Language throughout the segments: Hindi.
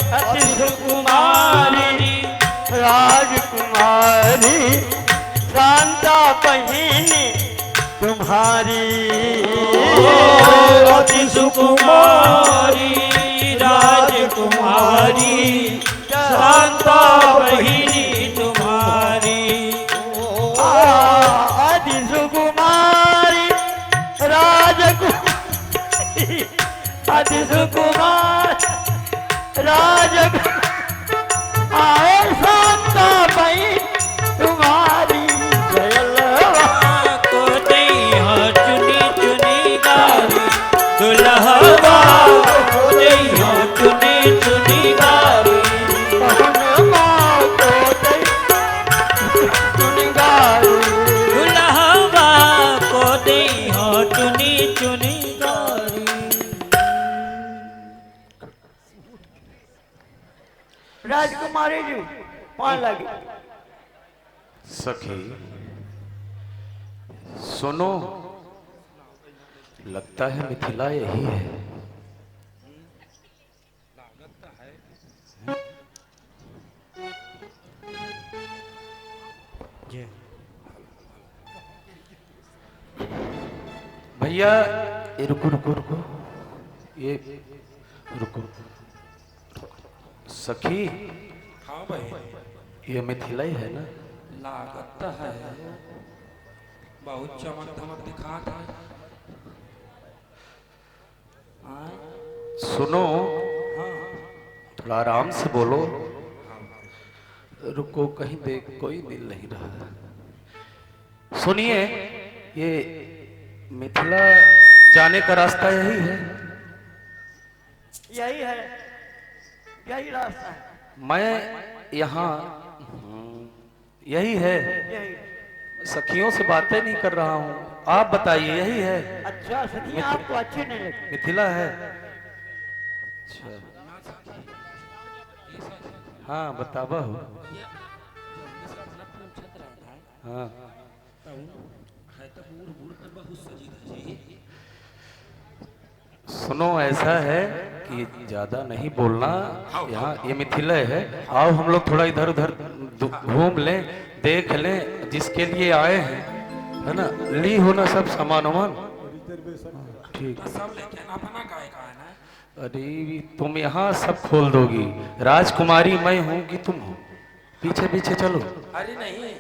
अति सुकुमारी राजकुमारी शांता बहिनी तुम्हारी। अति सुकुमारी राजकुमारी शांता बहिनी तुम्हारी। अति सुकुमारी राजकुमारी अति सुकुमार आए शांता बहिनी तुम्हारी। जयलवा को दैया चुनी चुनी गारी दुल्हवा को दैया चुनी चुनी गारी। दुल्हवा को दैया चुनी चुनी गारी। राजकुमारी जी पान लगी। सखी सुनो, लगता है मिथिला यही है। भैया ये रुको रुको रुको, ये रुको। सखी हाँ भाई, ये मिथिला ही है ना? लागत है बहुत चमक धमक दिखाता है। सुनो, थोड़ा आराम से बोलो। रुको, कहीं देख कोई मिल नहीं रहा। सुनिए, ये मिथिला जाने का रास्ता यही है? यही है, यही रास्ता है। मैं यहाँ यही है। यही। सखियों से बातें नहीं कर रहा हूँ, आप बताइए यही है? अच्छा सखियाँ आपको अच्छी नहीं लगती? मिथिला है? अच्छा हाँ बतावा हो। हाँ सुनो, ऐसा है कि ज्यादा नहीं बोलना। यहाँ ये मिथिला है, आओ हम लोग थोड़ा इधर उधर घूम लें, देख लें, जिसके लिए आए हैं, है ना? ली हो ना सब सामान वामान? ठीक। अरे तुम यहाँ सब खोल दोगी? राजकुमारी मैं हूँ कि तुम हो? पीछे पीछे चलो। अरे नहीं,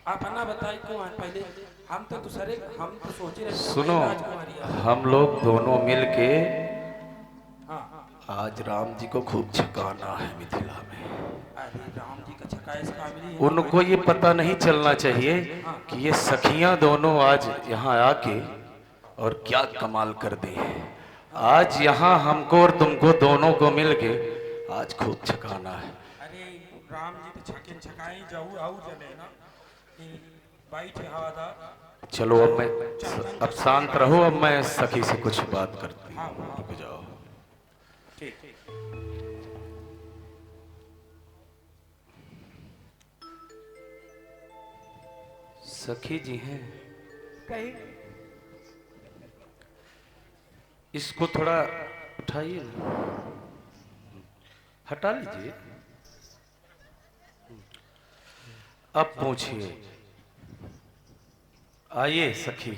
आप अपना बताइए क्यों आए पहले? हम तो दूसरे, हम तो सोच रहे थे सुनो, राजकुमारी है। हम लोग दोनों मिलके हाँ, आज राम जी को खूब छकाना है मिथिला में। अरे राम जी का छक्का इस काबिल ही है। उनको ये पता नहीं चलना चाहिए कि ये सखियां दोनों आज यहाँ आके और क्या कमाल कर दी है। आज यहाँ हमको और तुमको दोनों को मिलके आज खूब छकाना है। अरे राम जी तो छके छकाई जाऊ आऊ जले ना बैठे हवादा। चलो अब शांत रहो, अब मैं सखी से कुछ बात करती हूँ। रुक जाओ। ठीक। सखी जी हैं, कहीं इसको थोड़ा उठाइए ना, हटा लीजिए। अब पूछिए, आइए सखी।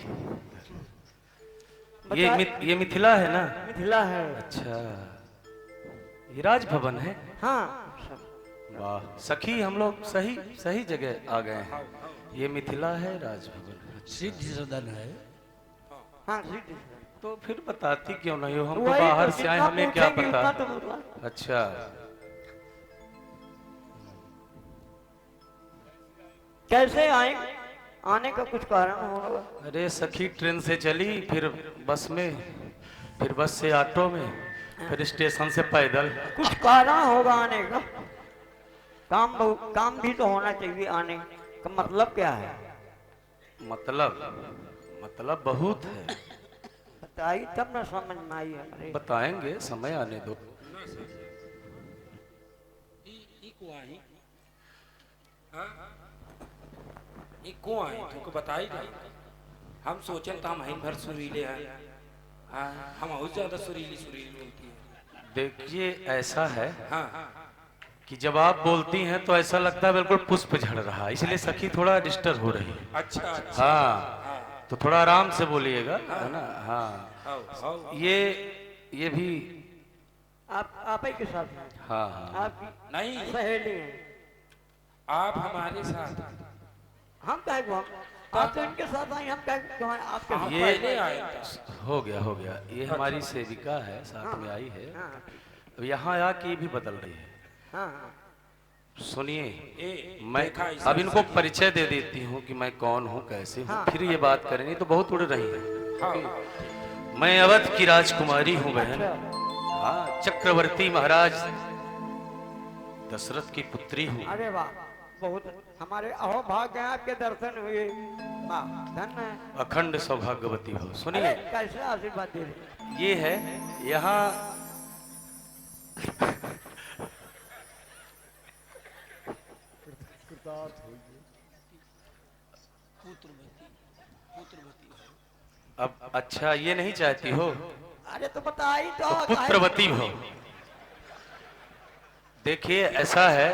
ये मिथिला है ना? मिथिला है। अच्छा, ये राजभवन है? हाँ। वाह सखी, हम लोग सही सही जगह आ गए हैं। ये मिथिला है, राजभवन। सिद्धि सदन है। हाँ सीधी। तो फिर बताती क्यों नहीं हो? हम तो वही बाहर तो, से आए, जितना हमें क्या पूछेंगे पता? उतना तो होगा। अच्छा, कैसे आए? आने का कुछ कारण होगा? अरे सखी ट्रेन से चली, फिर बस में, फिर बस से ऑटो में, फिर स्टेशन से पैदल। कुछ कारण होगा आने का। काम भी तो होना चाहिए। आने का मतलब क्या है? मतलब बहुत है। बताइए तब ना समझ में आई हमारे। बताएंगे, समय आने दो। तुमको बताई नहीं। हम सोचे तो हम भर सुरीले हैं। हम बहुत ज्यादा सुरीली सुरीली मिलती है। देखिए ऐसा है हाँ कि जब आप बोलती हैं तो ऐसा लगता है बिल्कुल पुष्प झड़ रहा है, इसलिए सखी थोड़ा डिस्टर्ब हो रही है। अच्छा अच्छा हाँ तो थोड़ा आराम से बोलिएगा, है ना। हाँ आओ आओ ये भी आप ही के साथ हैं। हाँ हाँ आपकी नहीं सहेली हैं। आप हमारे साथ हम कहे को आप तो इनके साथ आए, हम कहे क्यों आए आपके हम साथ? ये पहले आए थे। हो गया ये हमारी सेविका है, साथ में आई है। हाँ अब यहाँ आके ये भी बदल रही है। हाँ हाँ। सुनिए, ए, मैं देखा इसे अब इनको सखी। परिचय दे देती हूँ कि मैं कौन हूँ, कैसे हूँ, हाँ। फिर ये बात करेंगे तो बहुत उड़ रही है। हाँ मैं अवध की राजकुमारी हूँ बहन। अच्छा, हाँ, चक्रवर्ती महाराज दशरथ की पुत्री हूँ। अरे वाह, बहुत हमारे अहो भाग्य हैं, आपके दर्शन हुए। वाह, धन्य है। अखंड सौभाग्यवती हो। अरे सुनिए, कैसे आशीर्वाद दे रहे। ये है यहाँ अब अच्छा ये नहीं चाहती हो अरे तो बताई तो, तो पुत्रवती हो। देखिए ऐसा है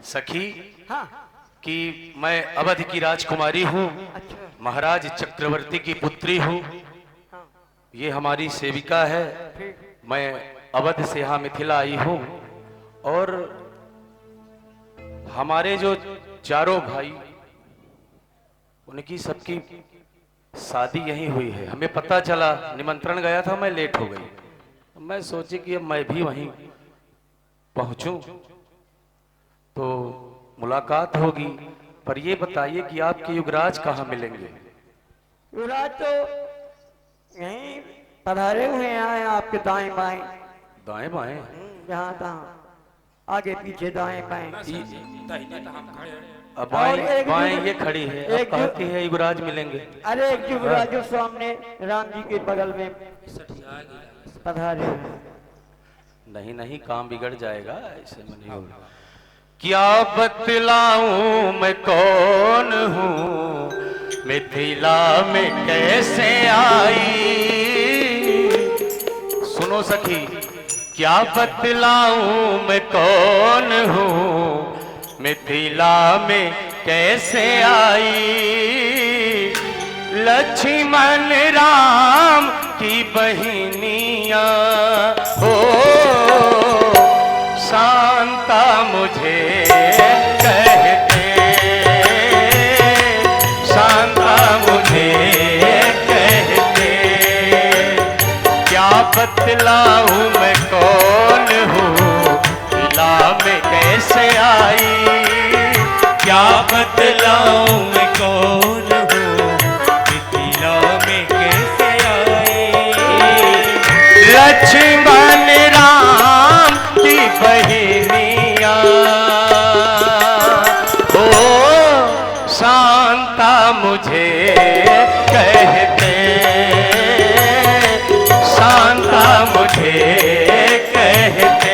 सखी हाँ कि मैं अवध की राजकुमारी हूँ, अच्छा महाराज चक्रवर्ती की पुत्री हूँ। हाँ ये हमारी सेविका है। ठीक। मैं अवध से यहाँ मिथिला आई हूँ और हमारे जो चारों भाई उनकी सबकी शादी यहीं हुई है। हमें पता चला, निमंत्रण गया था, मैं लेट हो गई। मैं सोची कि अब मैं भी वहीं पहुंचूं तो मुलाकात होगी। पर ये बताइए कि आपके युवराज कहाँ मिलेंगे? युवराज तो यहीं पधारे हुए हैं, आपके दाएं बाएं। दाएं बाएं? जहाँ तहाँ, आगे पीछे दाएं बाएं। दाहिने तो हम खड़े हैं। अब और बाएं एक बाएं युव- ये खड़ी है, एक अब कहती है युवराज मिलेंगे। अरे एक युवराज जो सामने राम जी के बगल में पधारे हैं। नहीं नहीं, काम बिगड़ जाएगा, ऐसे में नहीं होगा। क्या बतलाऊं मैं कौन हूँ, मिथिला में कैसे आई। सुनो सखी, क्या बतलाऊं मैं कौन हूँ, मिथिला में कैसे आई। लक्ष्मण राम की बहिनिया हो, शांता मुझे कहते, शांता मुझे कहते। क्या बतलाऊं मैं कौन हूँ, मिथिला में कैसे आई। क्या बतलाऊं मैं कौन हूँ, मिथिला में कैसे आई। लक्ष्मण राम की बहिनिया हो, शांता मुझे कहते, शांता मुझे कहते।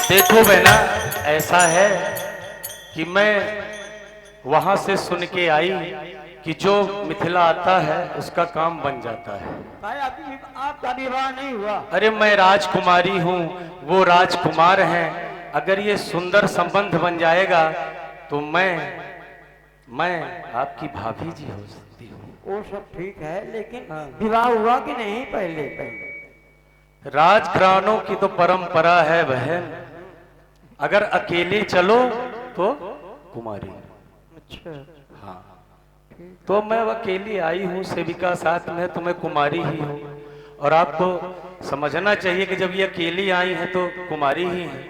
देखो बहना, ऐसा है कि मैं वहां से सुन के आई कि जो मिथिला आता है उसका काम बन जाता है। भाई आपका विवाह नहीं हुआ? अरे मैं राजकुमारी हूँ, वो राजकुमार हैं। अगर ये सुंदर संबंध बन जाएगा तो मैं आपकी भाभी जी हो सकती हूँ। वो सब ठीक है, लेकिन विवाह हुआ कि नहीं? पहले राजघरानों की तो परंपरा है बहन, अगर अकेले चलो तो कुमारी। अच्छा हाँ, तो मैं अब अकेली आई हूँ, सेविका साथ में, तो मैं कुमारी ही हूँ। और आपको समझना चाहिए कि जब ये अकेली आई हैं तो कुमारी ही हैं।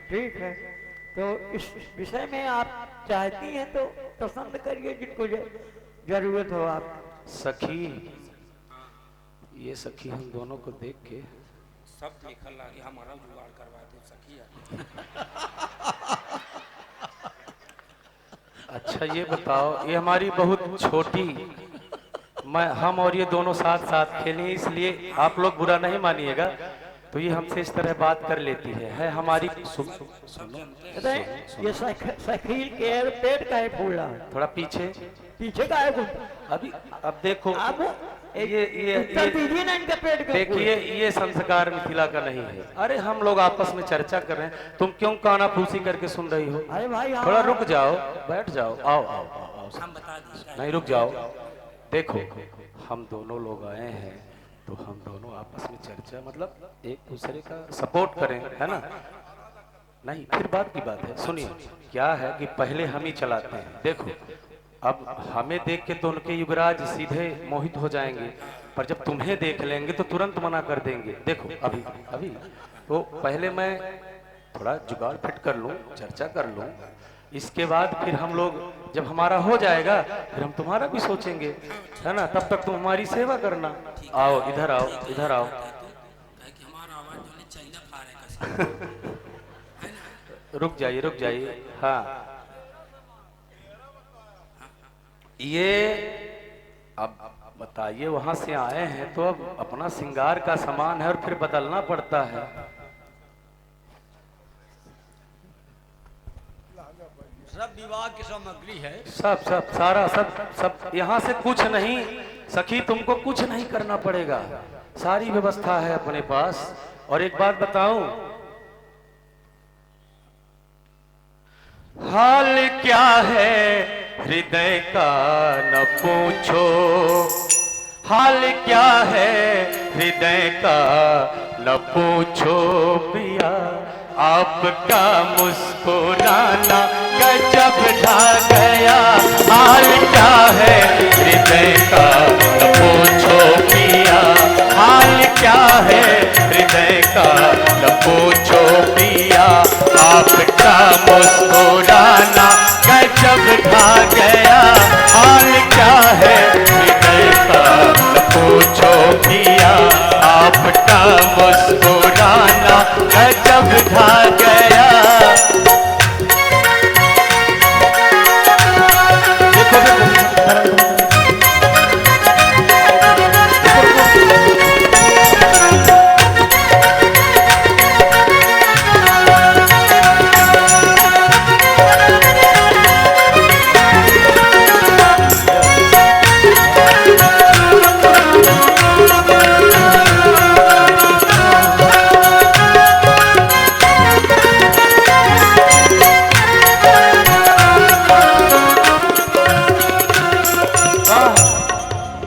ठीक है, तो इस विषय में आप चाहती हैं तो पसंद करिए जिनको जरूरत हो। आप सखी, ये सखी हम दोनों को देख के सब देखल लागे हमारा जुगाड़ करवा दे सखिया। अच्छा ये बताओ, ये हमारी बहुत छोटी, हम और ये दोनों साथ साथ खेले, इसलिए आप लोग बुरा नहीं मानिएगा। तो ये हमसे इस तरह बात कर लेती है हमारी। अरे ये साइकिल के पेट का है फूल रहा है, थोड़ा पीछे पीछे का है फूल। अभी अब देखो, आप ये उत्तर दीजिए ना इनका पेट का। देखिए ये संस्कार मिथिला का नहीं है। अरे हम लोग आपस में चर्चा कर रहे हैं, तुम क्यों काना फूसी करके सुन रही हो? अरे भाई थोड़ा रुक जाओ, बैठ जाओ, आओ आओ आओ, आओ। हम बता दें नहीं रुक जाओ, देखो हम दोनों लोग आए हैं तो हम दोनों आपस में चर्चा, मतलब एक दूसरे का सपोर्ट करें, है ना? नहीं फिर बात की बात है। सुनिए क्या है कि पहले हम ही चलाते हैं। देखो अब हमें देख के तो उनके युवराज सीधे मोहित हो जाएंगे, पर जब तुम्हें देख लेंगे तो तुरंत मना कर देंगे। देखो अभी अभी तो पहले मैं थोड़ा जुगाड़ फिट कर लूं, चर्चा कर लूं, इसके बाद फिर हम लोग जब हमारा हो जाएगा फिर हम तुम्हारा भी सोचेंगे, है ना? तब तक तुम हमारी सेवा करना। आओ इधर आओ, इधर आओ। हमारा आवाज तो चाइना फारे का रुक जाइए रुक जाइए। हाँ ये अब बताइए, वहां से आए हैं तो अब अपना श्रृंगार का सामान है और फिर बदलना पड़ता है। सब विवाह की सामग्री है। सब सब सारा सब सब यहाँ से कुछ नहीं सखी, तुमको कुछ नहीं करना पड़ेगा, सारी व्यवस्था है अपने पास। और एक बात बताऊं, हाल क्या है हृदय का न पूछो, हाल क्या है हृदय का न पूछो पिया, आपका मुस्कुराना गजब ढा गया। हाल क्या है हृदय का न पूछो पिया, हाल क्या है हृदय का न पूछो पिया, आपका मुस्कुराना गजब ढा गया। हाल क्या है हृदय का न पूछो पिया, आपका मुस्कुराना गजब ढा गया।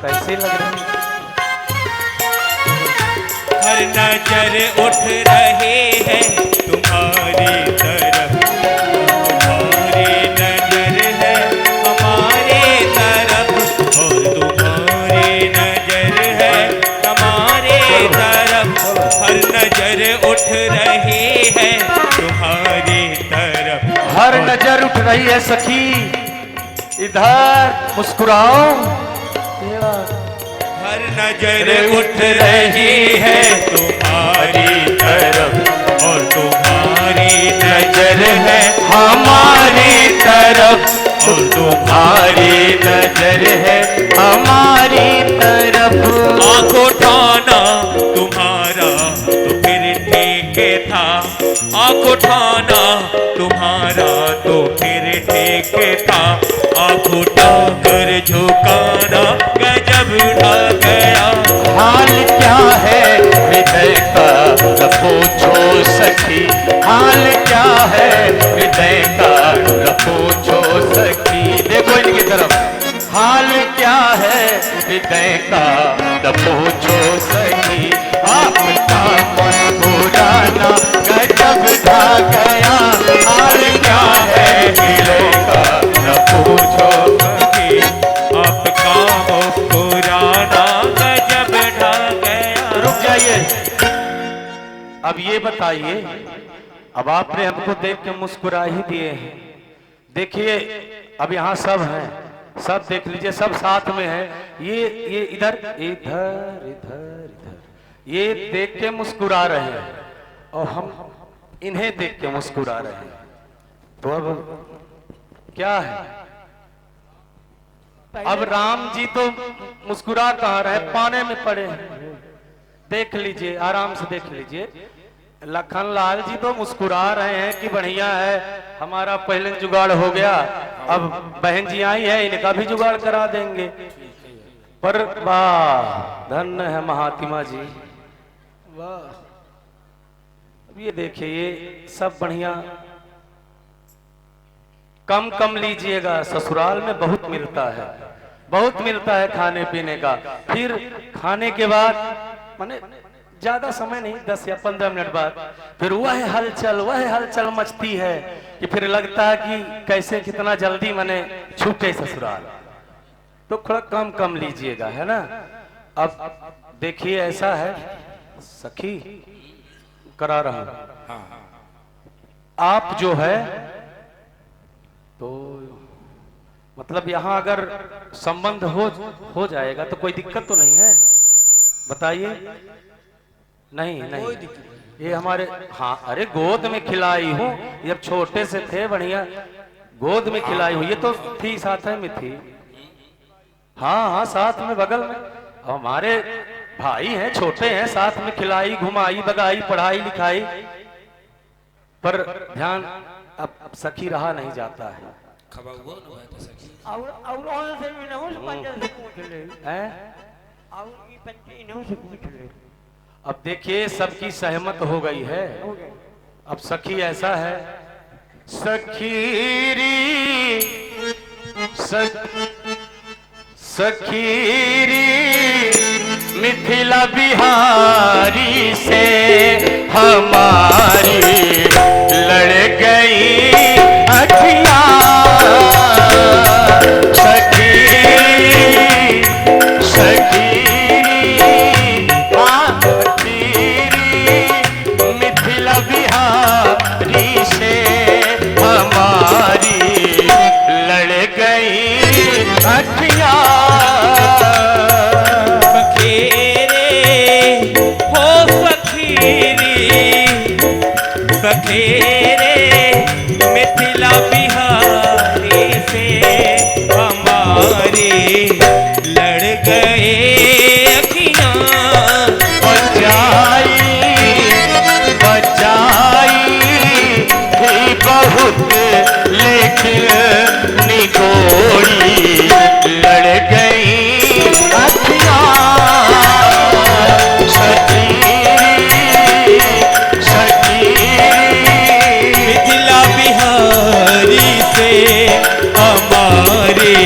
कैसे लग रही? हर नजर उठ रहे हैं तुम्हारी तरफ, तुम्हारी नजर है हमारे तरफ, और तुम्हारी नजर है हमारे तरफ। हर नजर उठ रहे हैं तुम्हारी तरफ। हर नजर उठ रही है सखी, इधर मुस्कुराओ। हर नजर उठ रही है तुम्हारी तरफ, और तुम्हारी नजर है हमारी तरफ, और तुम्हारी नजर है हमारी तरफ। आंखों उठाना तुम्हारा तो फिर ठीक था, आंखों उठाना तुम्हारा तो फिर ठीक था, आंखों उठाकर झुकाना गजब ढा गया। हाल क्या है हृदय का न पूछो सखी, हाल क्या है हृदय का न पूछो सखी। देखो इनकी तरफ, हाल क्या है हृदय का न पूछो सखी, आपका मुस्कुराना गजब ढा गया। हाल क्या है हृदय का न पूछो सखी, आपका मुस्कुराना गजब ढा गया। रुक जाइए, अब ये बताइए, अब आपने हमको देख के मुस्कुरा ही दिए हैं। देखिए अब यहाँ सब हैं, सब देख लीजिए, सब साथ में है। ये इधर इधर इधर इधर, ये देख के मुस्कुरा रहे हैं और हम इन्हें देख के मुस्कुरा रहे हैं, तो अब क्या है? अब राम जी तो मुस्कुरा कहाँ रहे, पाने में पड़े हैं। देख लीजिए, आराम से देख लीजिए। लखन लाल जी तो मुस्कुरा रहे हैं कि बढ़िया है, हमारा पहले जुगाड़ हो गया, अब बहन जी आई है, इनका भी जुगाड़ करा देंगे। पर वाह, धन्य है महात्मा जी, वाह। अब ये देखिए, ये सब बढ़िया। कम कम लीजिएगा, ससुराल में बहुत मिलता है, बहुत मिलता है खाने पीने का। फिर खाने के बाद माने ज्यादा समय नहीं, 10 या 15 मिनट बाद फिर वह हलचल मचती है कि फिर लगता है कि कैसे कितना जल्दी माने छूटे ससुराल। तो थोड़ा कम कम लीजिएगा, है ना। अब देखिए, ऐसा है सखी करा रहा हूं, आप जो है तो मतलब यहाँ अगर संबंध हो जाएगा तो कोई दिक्कत तो नहीं है, बताइए। नहीं नहीं, ये हमारे, हाँ, अरे गोद में खिलाई हूँ, जब छोटे से थे बढ़िया गोद में खिलाई हूँ। ये तो थी, साथ में थी, हाँ हाँ, साथ में बगल में। हमारे भाई हैं, छोटे हैं, साथ में खिलाई, घुमाई, बगाई, पढ़ाई लिखाई। पर ध्यान अब सखी रहा नहीं जाता है। और से भी नहीं से पंच से पूछ ले हैं? और की पंच इन्हों से पूछ ले। अब देखिए, सबकी सहमत हो गई है। अब सखी ऐसा है, सखीरी सखीरी मिथिला बिहारी से हमारी लड़ गई अखियां। बखेरे मिथिला बिहारी से हमारे लड़ गए अखियां। बचाई थी बहुत लेकिन निगोड़ी लड़ गई अखियां। मिथिला बिहारी से हमारे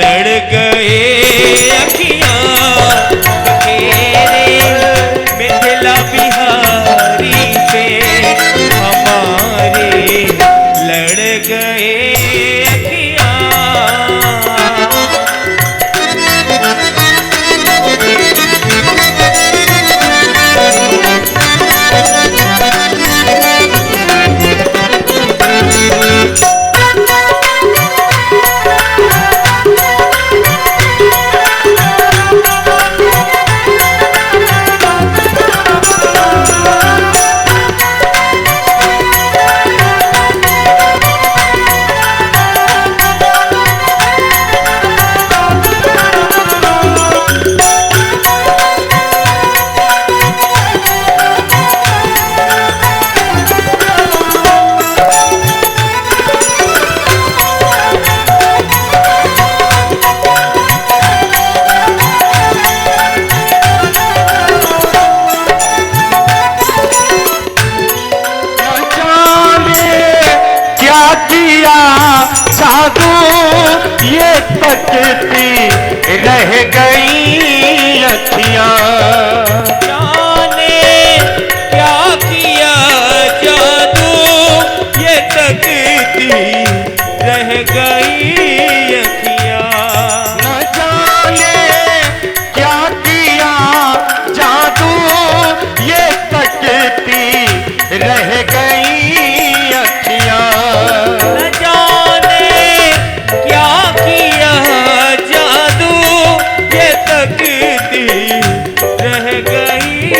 लड़ गए अखियां। मिथिला बिहारी से हमारे लड़ गए अखियां। जादू ये तकती रह गई अखियां। जाने क्या किया जादू ये तकती रह गई अखियां। न जाने क्या किया जादू ये तकती रह गई अखियां। न जाने क्या किया जादू ये तकती रह गई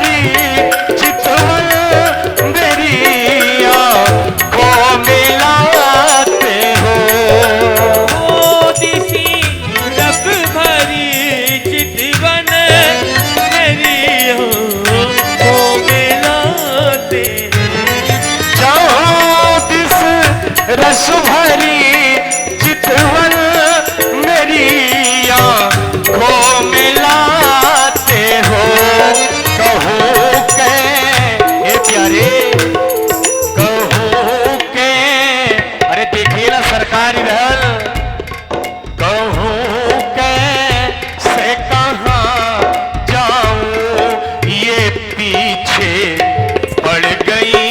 भरी चितवन मेरी आँखों में लाते हो। दिसी रब भरी चितवन मेरी आँखों में लाते चौदिस रस भरी चितवन मेरी आँखों में लाते हो। कहूँ के ए प्यारे, कहूँ के, अरे देखिए ना सरकारी रहल, कहूँ के से कहाँ जाऊँ ये पीछे पड़ गई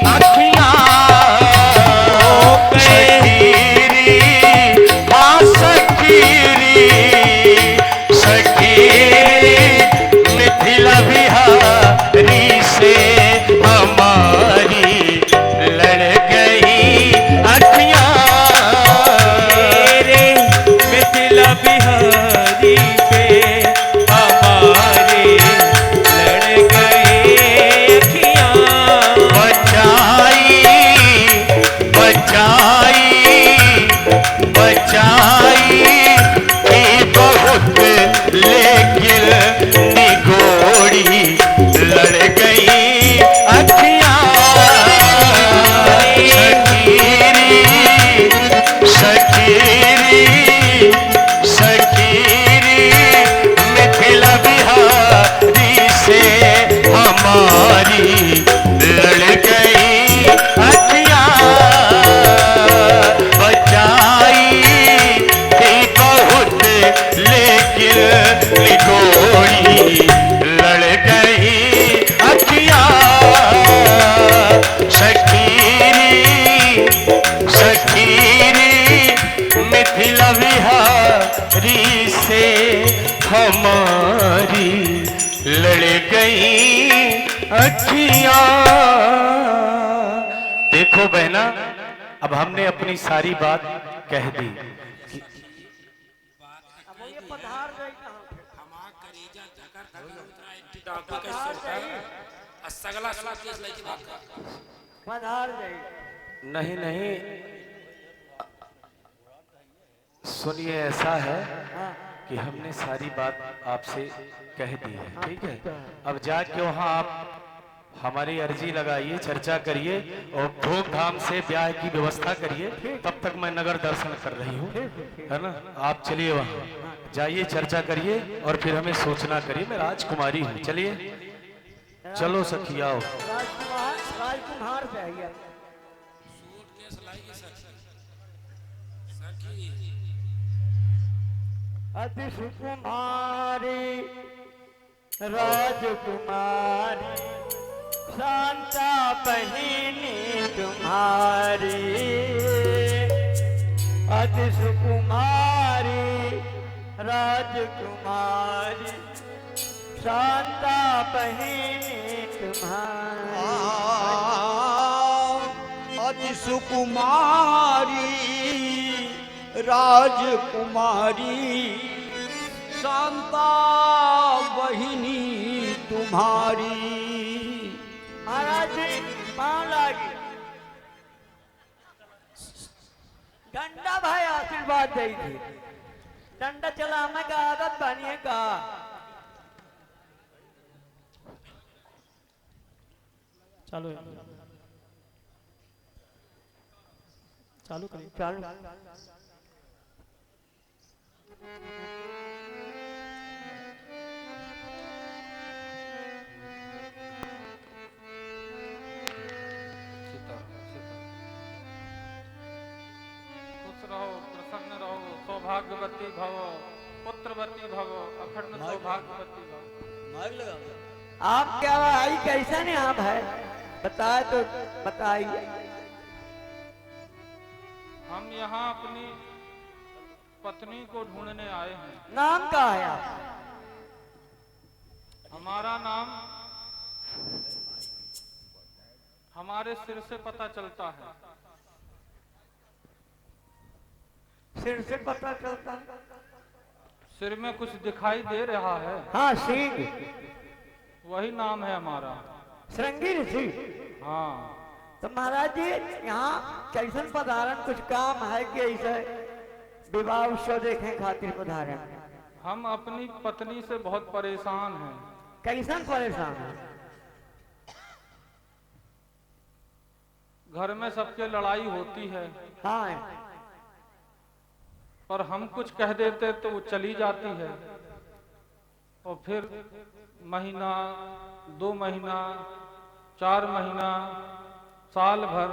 अखियाँ। सखीरी हाँ सखीरी सखीरी मिथिला बिहारी से हमारी लड़ गई अखियाँ। तेरे मिथिला बिहारी पे हमारे लड़ गए अखियाँ। बचाई बचाई बचाई की बहुत लेकिन निगोड़ी लड़ गई अखियाँ। सखीरी सखीरी सखीरी मिथिला बिहारी से हमारी लड़ गई अखियाँ। बचाई थी बहुत लेकिन निगोड़ी लड़ गई अखियाँ। सखीरी सखीरी मिथिला बिहारी से हमारी लड़ गई अखियाँ। देखो बहना, अब हमने अपनी सारी बात कह दी। अब वो ये पधार गई कहाँ पे? हमार करेजा धकर धकर उतरा एक डाकू के सोकर सगला केस लगी बात का पधार गई। नहीं नहीं, सुनिए, ऐसा है हाँ कि हमने सारी बात आपसे कह दी है, ठीक है। अब जाके वहाँ आप हमारी अर्जी लगाइए, चर्चा करिए और धूमधाम से ब्याह की व्यवस्था करिए। तब तक मैं नगर दर्शन कर रही हूँ, है ना। आप चलिए वहाँ जाइए, चर्चा करिए और फिर हमें सूचना करिए। मैं राजकुमारी हूँ, चलिए चलो सखी आओ। राजकुमार राजकुमार चाहिए। सूट केस लाएगी सखी सखी अति सुकुमारी राजकुमारी शांता बहिनी तुम्हारी। अति सुकुमारी राजकुमारी शांता बहिनी तुम्हारी। अति सुकुमारी राजकुमारी शांता बहिनी तुम्हारी। महाराज जी पाँव लागी डंडा भाई आशीर्वाद दी थी। डंडा चला मैं का आदत बनिए का। चालू है चालू करिए। चल खुश रहो, प्रसन्न रहो, सौभाग्यवती भवो, पुत्रवती भवो, अखंड सौभाग्यवती भवो। माइक लगा दो। आप क्या भाई कैसा नाम है बताए तो बताइए। हम यहाँ अपनी पत्नी को ढूंढने आए हैं। नाम का है आप? हमारा नाम हमारे सिर से पता चलता है। सिर से पता चलता है। सिर में कुछ दिखाई दे रहा है। हाँ सिंह। वही नाम है हमारा। श्रृंगी ऋषि। हाँ। तो महाराज जी यहाँ कैसन पधारण, कुछ काम है कि ऐसे विवाह उत्सव देखे खातिर पधारण? हम अपनी पत्नी से बहुत परेशान हैं। कैसन परेशान है? घर में सबके लड़ाई होती है, हाँ, पर हम कुछ कह देते तो वो चली जाती है, और फिर महीना, 2 महीना, 4 महीना, साल भर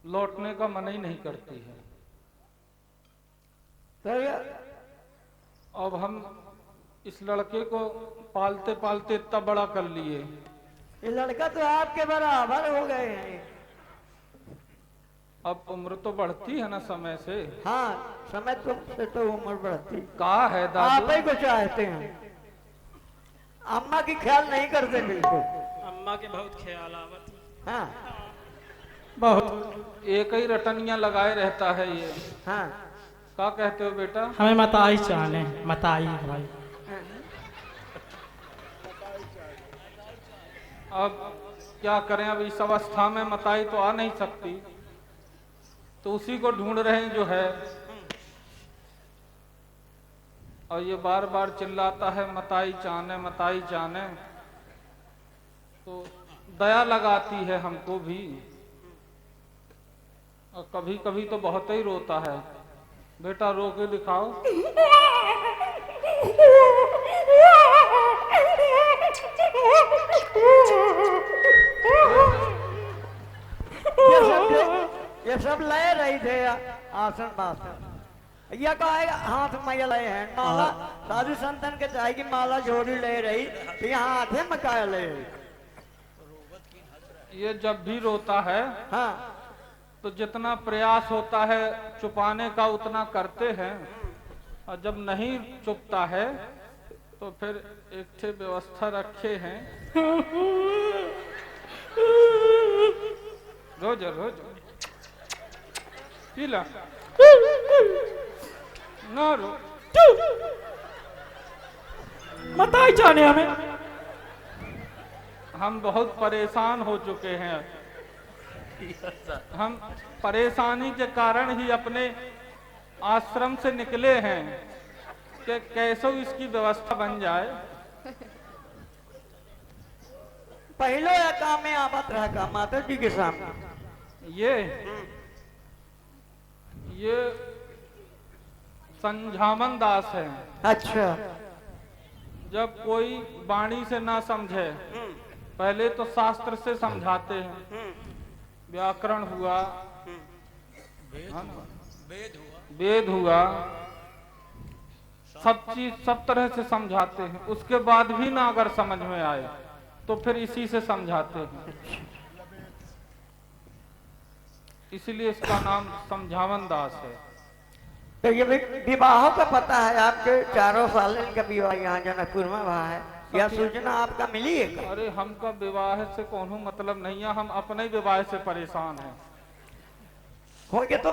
लौटने का मन ही नहीं करती है। तो अब हम इस लड़के को पालते पालते इतना बड़ा कर लिए। ये लड़का तो आपके बराबर हो गए हैं। अब उम्र तो बढ़ती है ना समय से। हाँ, समय तो से तो उम्र बढ़ती। कहा है आप दादू? ही को चाहते हैं, अम्मा की ख्याल नहीं करते बिल्कुल। अम्मा के बहुत ख्याल आवत। हाँ बहुत। एक ही रटनिया लगाए रहता है ये। हाँ, क्या कहते हो बेटा? हमें मताई चाहने, मताई भाई। अब क्या करें, अब इस अवस्था में मताई तो आ नहीं सकती, तो उसी को ढूंढ रहे हैं जो है। और ये बार बार चिल्लाता है मताई चाहने, मताई चाहने, तो दया लगाती है हमको भी, और कभी कभी तो बहुत ही रोता है। बेटा रो के दिखाओ। ये सब ले रही थे आसन बासन। यह का है हाथ में ये ले हैं माला। साधु संतन के चाहे की माला जोड़ी ले रही, तो यहाँ हाथे में क्या ले रही? ये जब भी रोता है, हाँ, तो जितना प्रयास होता है छुपाने का उतना करते हैं, और जब नहीं चुपता है तो फिर एक ठे व्यवस्था रखे हैं। रोज रोज पीला ना रो। मताई चाहने हमें। हम बहुत परेशान हो चुके हैं। हम परेशानी के कारण ही अपने आश्रम से निकले हैं कि कैसे इसकी व्यवस्था बन जाए। पहले या काम में आवत रहा का माता जी के सामने। ये संझामन दास है। अच्छा, जब कोई वाणी से ना समझे, पहले तो शास्त्र से समझाते हैं। व्याकरण हुआ, वेद हुआ, सब चीज सब तरह से समझाते हैं। उसके बाद भी ना अगर समझ में आए तो फिर इसी से समझाते हैं। इसीलिए इसका नाम समझावन दास है। तो ये विवाह का पता है आपके? 4 साल का विवाह यहाँ जनकपुर में हुआ है, यह सूचना आपका मिली है क्या? अरे हमका विवाह से कोनो मतलब नहीं है, हम अपने विवाह से परेशान हैं। हो गया तो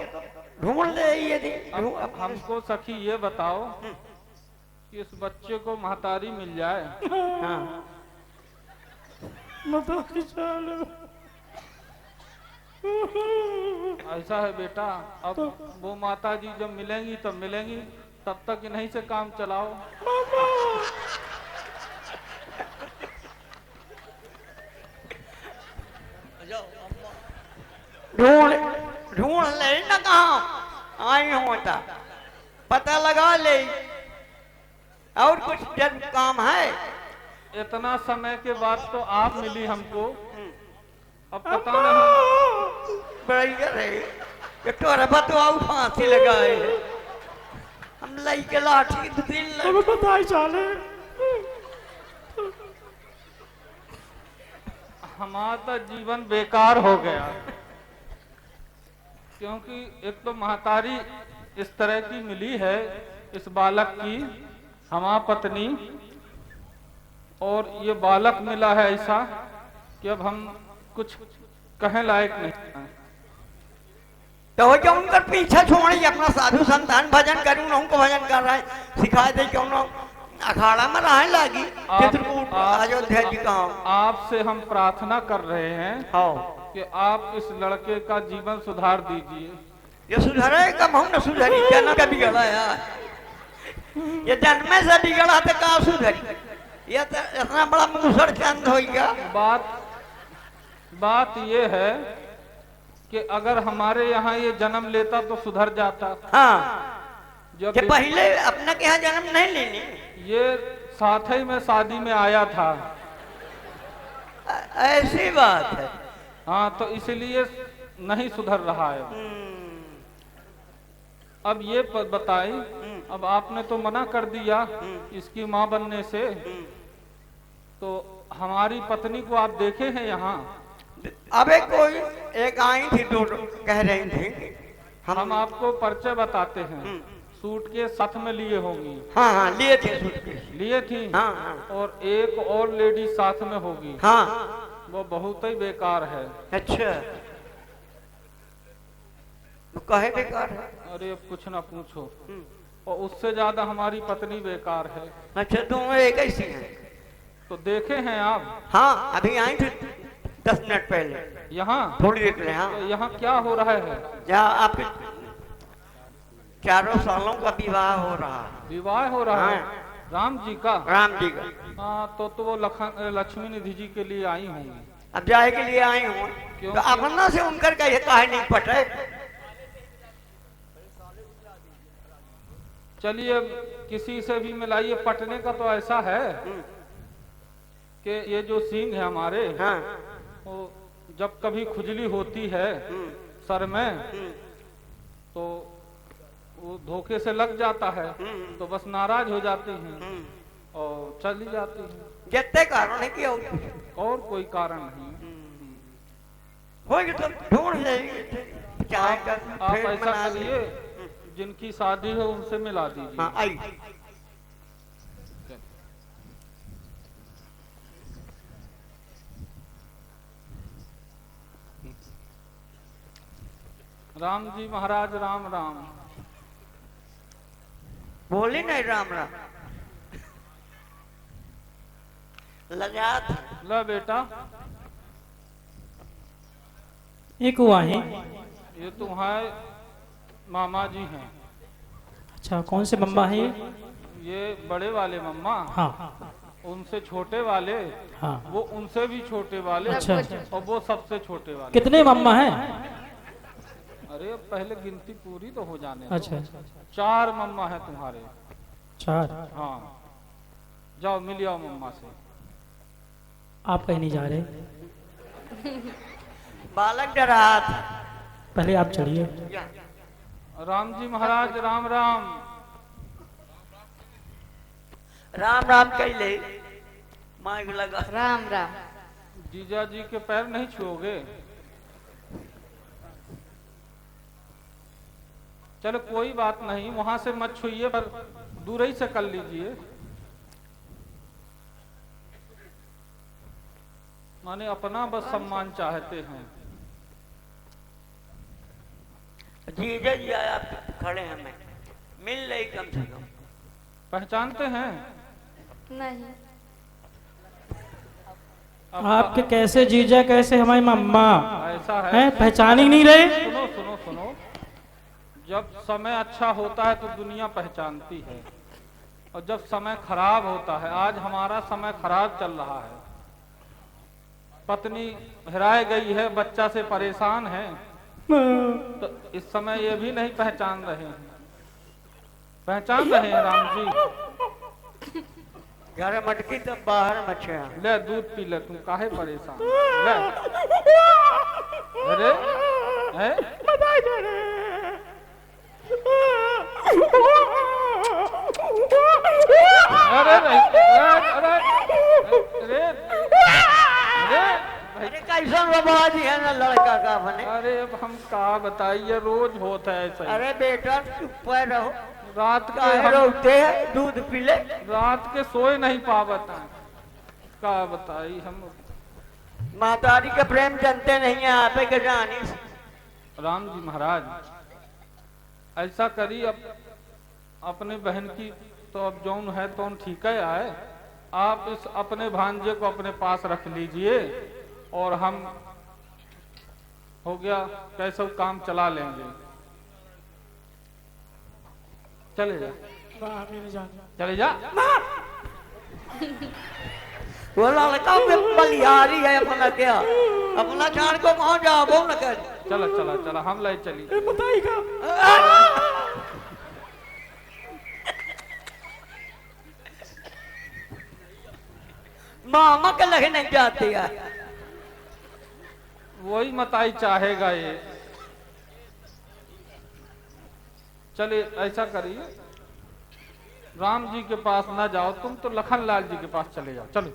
ढूंढ ले यदि। अब हमको सखी ये बताओ कि इस बच्चे को महतारी मिल जाए। हाँ, मताई चाहने। ऐसा है बेटा, अब वो माता जी जब मिलेंगी तब मिलेंगी, तब तक इन्हीं से काम चलाओ। ढूंढ ले ना, कहाँ आई होता पता लगा ले। और कुछ जब काम है? इतना समय के बाद तो आप मिली हमको, अब पता नहीं। बढ़िया रहे ये तोरा बतवा फांसी लगाए है। हम लाई के लाठी दिन हमें मताई चाहने। हमारा तो जीवन बेकार हो गया, क्योंकि एक तो महतारी इस तरह की मिली है इस बालक की, हमारा पत्नी, और ये बालक मिला है ऐसा कि अब हम कुछ कहने लायक नहीं हैं। तो क्या उनका पीछा छोड़ी अपना साधु संतान भजन करूँ, उनको भजन कर रहा है, सिखा दे क्यों ना अखाड़ा में रहने लगी आप- चित्रकूट अयोध्या जी का। आपसे हम प्रार्थना कर रहे हैं हाँ कि आप इस लड़के का जीवन सुधार दीजिए। ये सुधरे कब हम न सुधरी जन्म का बिगड़ा यार, ये जन्मे से बिगड़ा तो कहाँ सुधरी, ये तो इतना बड़ा मूसर चंद हो गया। बात ये है कि अगर हमारे यहाँ ये जन्म लेता तो सुधर जाता। हाँ जब कि पहले अपने के यहाँ जन्म नहीं लेनी। ये साथ ही में शादी में आया था। ऐसी बात है। हाँ, तो इसलिए नहीं सुधर रहा है। अब ये बताई, अब आपने तो मना कर दिया इसकी माँ बनने से, तो हमारी पत्नी को आप देखे हैं यहाँ? अबे कोई एक आई थी, दो कह रही थी हम आपको परिचय बताते हैं। सूट के साथ में लिए होंगी। हाँ हाँ लिए थे सूटकेस। लिए थी। हाँ हाँ और एक और लेडी साथ में होगी। हाँ वो बहुत ही बेकार है। अच्छा तो कहे बेकार है? अरे अब कुछ ना पूछो। और उससे ज्यादा हमारी पत्नी बेकार है। अच्छा दोनों एक ऐसी हैं? तो देखे हैं आप? हाँ अभी आई थी 10 मिनट पहले यहाँ थोड़ी देर पहले। हाँ तो यहाँ क्या हो रहा है? यहाँ आपके 4 सालों का विवाह हो रहा है। विवाह हो रहा है? हाँ। राम जी का? राम जी का। हाँ, तो वो लक्ष्मी निधि जी के लिए आई होंगी। अब जाए के लिए आई हूँ क्यों? तो अपना से उनकर का ये काहे नहीं पटे। चलिए किसी से भी मिलाइए। पटने का तो ऐसा है कि ये जो सींग है हमारे, हाँ वो जब कभी खुजली होती है सर में तो वो धोखे से लग जाता है, तो बस नाराज हो जाती हैं और चली जाती हैं। जितने कारण है कि और कोई कारण नहीं। होगी तो ढूंढ जाएगी चाहे कर आप फिर ऐसा मना ली। करिए, जिनकी शादी है उनसे मिला दीजिए। हाँ आई। राम जी महाराज राम राम। बोली नहीं राम राम लगा था। ला बेटा, एक हुआ है। ये तुम्हारे मामा जी हैं। अच्छा कौन से मम्मा है ये? ये बड़े वाले मम्मा, हाँ उनसे छोटे वाले, हाँ। वो उनसे भी छोटे वाले, अच्छा। और वो सबसे छोटे वाले। कितने मम्मा हैं? अरे अब पहले गिनती पूरी तो हो जाने दो। अच्छा 4 मम्मा है तुम्हारे। 4। हाँ, जाओ मिल आओ मम्मा से। आप कहीं नहीं जा रहे? बालक डरा था। पहले आप चढ़िए। राम जी महाराज राम राम। राम राम कैले माइक लगा। राम राम। जीजा जी के पैर नहीं छुओगे? चलो कोई बात नहीं, वहां से मत छुइए, पर दूर ही से कर लीजिए। माने अपना बस सम्मान चाहते हैं। जीजा जी आप खड़े हैं, मैं मिल रही कम से कम। पहचानते हैं? नहीं। आपके कैसे जीजा कैसे हमारी मम्मा ऐसा है। हैं? पहचान ही नहीं रहे? सुनो सुनो सुनो, जब समय अच्छा होता है तो दुनिया पहचानती है, और जब समय खराब होता है, आज हमारा समय खराब चल रहा है, पत्नी हेराए गई है, बच्चा से परेशान है, तो इस समय ये भी नहीं पहचान रहे हैं। पहचान रहे हैं राम जी? घर मटकी तो बाहर मचे। ले दूध पी ले, तुम काहे परेशान? ले। अरे है? अरे अरे कैसा बाबा जी है ना लड़का का बने। अरे अब हम कहा बताइए, रोज होता है ऐसा ही। अरे बेटा चुप रहो, रात के काहे हम रोते हैं, दूध पी ले। रात के सोए नहीं पावत हैं। का बताई हम। मातारी का प्रेम जानते नहीं है आप के जानी। राम जी महाराज ऐसा करी, अब अपने बहन की तो अब जौन है तो ठीक है आए। आप इस अपने भांजे को अपने पास रख लीजिए और हम हो गया कैसे काम चला लेंगे। चले जा चले जा। वो लड़का पे बलिहारी है अपना क्या, अपना जान को कहाँ जा वो न कर। चला चला चला हम ले चली। मामा के लगे नहीं जाती है। वही मताई चाहेगा ये। चलिए ऐसा करिए, राम जी के पास ना जाओ, तुम तो लखन लाल जी के पास चले जाओ। चलो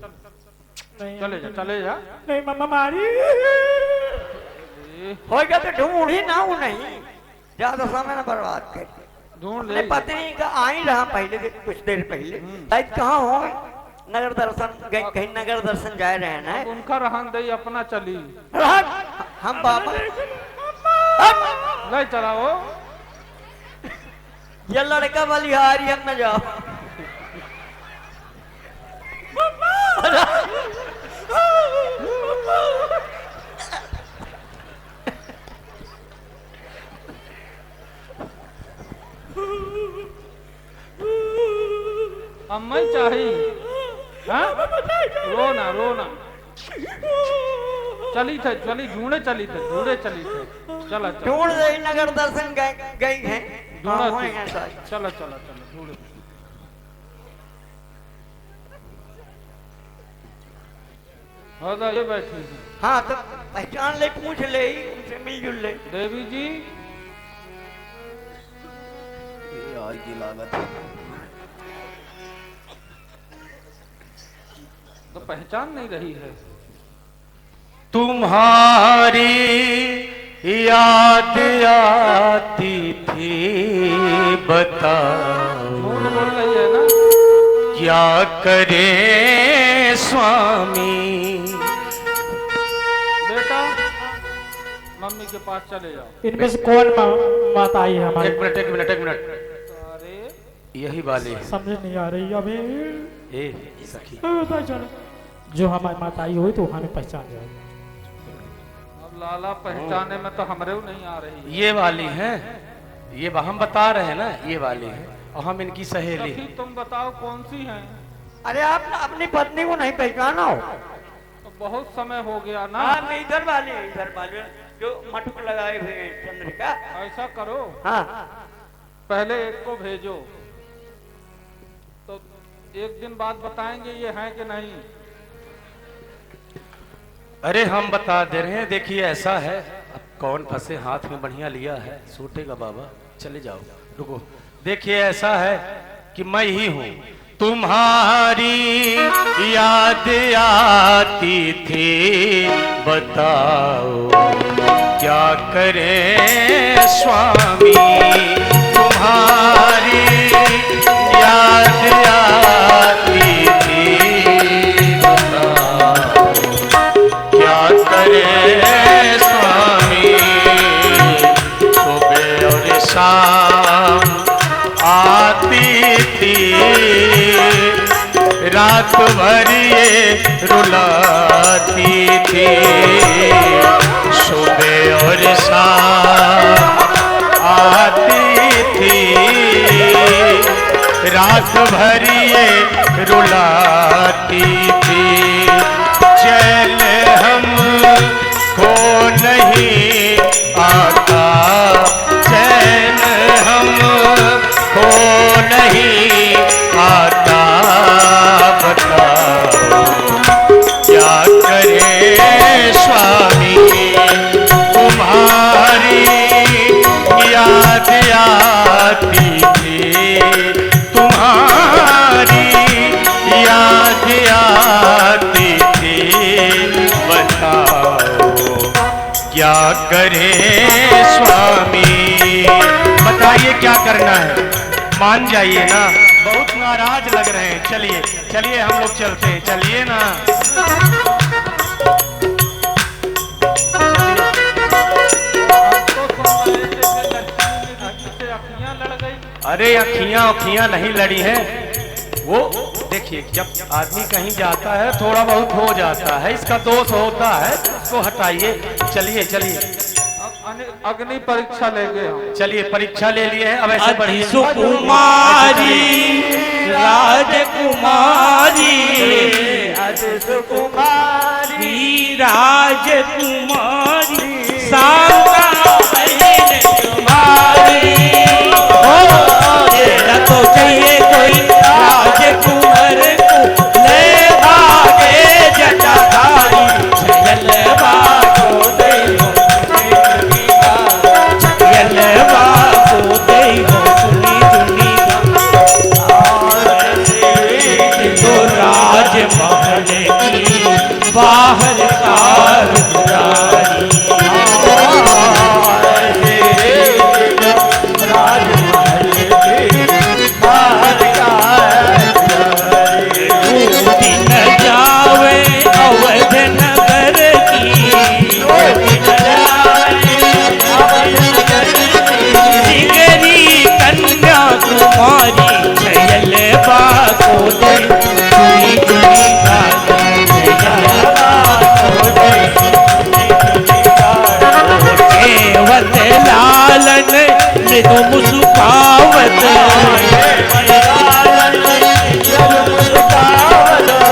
चले जा चले जा। नहीं मम्मा मारी हो गया तो ढूंढ ही ना वो नहीं ज्यादा समय न बर्बाद कर। ढूंढ अपने ले। पत्नी का आ ही रहा पहले कुछ देर पहले, शायद कहाँ हो नगर दर्शन कहीं नगर दर्शन जा रहे हैं ना। उनका रहन दे अपना चली। हम बाबा ले चला वो। ये लड़का बलिहारी हम न जाओ। अम्मा चाहिए। हाँ? रोना रोना। चली थे चली ढूंढे चली थे चला चला ढूंढ रही नगर दर्शन गई हैं। ढूंढा हाँ, थी। होएगा शायद। चला चला चला ढूंढे। होगा ये बैठी है। हाँ तो पहचान ले, पूछ ले, उनसे मिलजुल ले। देवी जी यार की लागत है। तो पहचान नहीं रही है। तुम्हारी याद आती थी, बताओ झूठ बोल रही है ना। क्या करे स्वामी। बेटा मम्मी के पास चले जाओ। इनमें से कौन माता आई है हमारी? एक मिनट अरे यही वाली है। समझ नहीं आ रही अभी। ए सखी, चलो जो हमारी माता आई हुई तो हमें पहचान जाएगी। अब लाला पहचाने में तो हमरे नहीं आ रही। ये वाली है, ये हम बता रहे हैं ना, ये वाली है और हम इनकी सहेली सखी हैं। तुम बताओ कौन सी है। अरे आप अपनी पत्नी को नहीं पहचाना हो? तो बहुत समय हो गया ना। हाँ मैं इधर वाले जो मटक लगाए हुए हैं चंद्रिका। ऐसा करो हाँ पहले एक को भेजो तो एक दिन बाद बताएंगे ये है कि नहीं। अरे हम बता दे रहे हैं, देखिए ऐसा है, अब कौन फंसे हाथ में बढ़िया लिया है, सूटेगा बाबा। चले जाओ, रुको। देखिए ऐसा है कि मैं ही हूं, तुम्हारी याद आती थी, बताओ क्या करें स्वामी। तुम्हारी याद आती थी, बताओ क्या करें स्वामी। सुबह और शाम आती थी, रात भर ये रुलाती थी। सुबह और शाम आती थी, रात भर ये रुलाती थी। चैन हम को नहीं आता, चैन हम को नहीं आता, बताओ क्या करे स्वामी। तुम्हारी याद आती थी, तुम्हारी याद आती थी, बताओ क्या करे स्वामी। बताइए क्या करना है, मान जाइए ना, बहुत नाराज लग रहे हैं। चलिए चलिए हम लोग चलते हैं, चलिए ना। तो सुन रहे थे कि लड़की से अखियां लड़ गई। अरे अखियां नहीं लड़ी हैं, वो देखिए, जब आदमी कहीं जाता है थोड़ा बहुत हो जाता है, इसका दोष होता है, उसको हटाइए। चलिए चलिए, अब अग्नि परीक्षा लेंगे हम। चलिए परीक्षा ले लिए हैं, अब ऐसे बढ़िए। सुकुमारी राजकुमारी, सुकुमारी राजकुमारी शांता बहन तुम्हारी। तेरा तो चाहिए कोई राजकुमार को ले भागे जटाधारी। जलवा को देवो जलवा को देवो सुनी सुनी तो राजमहल की बाहर कार दुरारी। मृदु मुस्कावत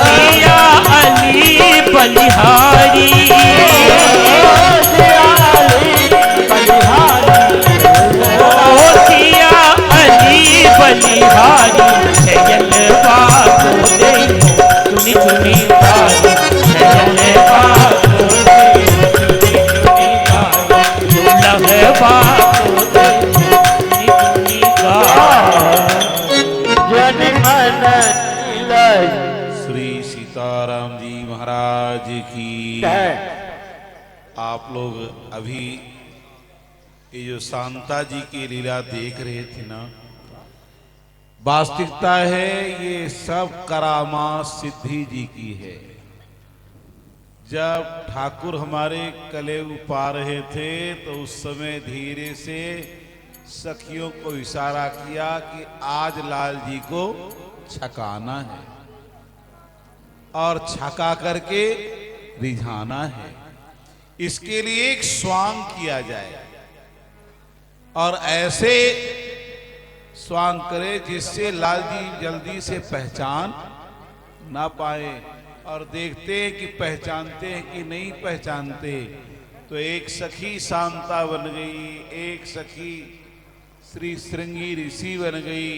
सिया अली बलिहारी। सिया अली बलिहारी जलवा को दे चुनी चुनी गारी। जलवा को दे चुनी चुनी गारी। श्री सीताराम जी महाराज की। आप लोग अभी ये जो शांता जी की लीला देख रहे थे ना, वास्तविकता है ये सब करामात सिद्धि जी की है। जब ठाकुर हमारे कलेव पा रहे थे तो उस समय धीरे से सखियों को इशारा किया कि आज लाल जी को छकाना है और छका करके रिझाना है। इसके लिए एक स्वांग किया जाए और ऐसे स्वांग करे जिससे लाल जी जल्दी से पहचान ना पाए। और देखते हैं कि पहचानते हैं कि नहीं पहचानते। तो एक सखी शांता बन गई, एक सखी श्री श्रृंगी ऋषि बन गई।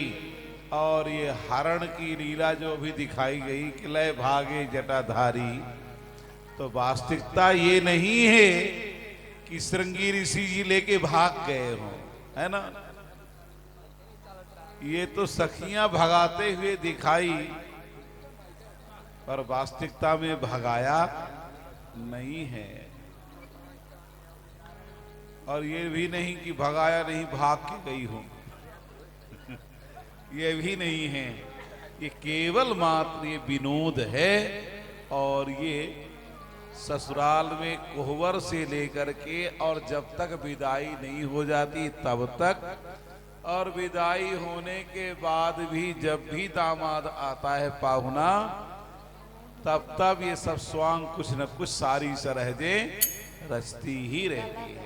और ये हरण की लीला जो भी दिखाई गई कि लय भागे जटाधारी, तो वास्तविकता ये नहीं है कि श्रृंगी ऋषि जी लेके भाग गए हो, है ना। ये तो सखियां भगाते हुए दिखाई, पर वास्तविकता में भगाया नहीं है। और ये भी नहीं कि भगाया नहीं, भाग के गई हो, ये भी नहीं है। ये केवल मात्र ये विनोद है। और ये ससुराल में कोहबर से लेकर के और जब तक विदाई नहीं हो जाती तब तक, और विदाई होने के बाद भी जब भी दामाद आता है पाहुना, तब ये सब स्वांग कुछ न कुछ सारी सरहजें रचती ही रहती है।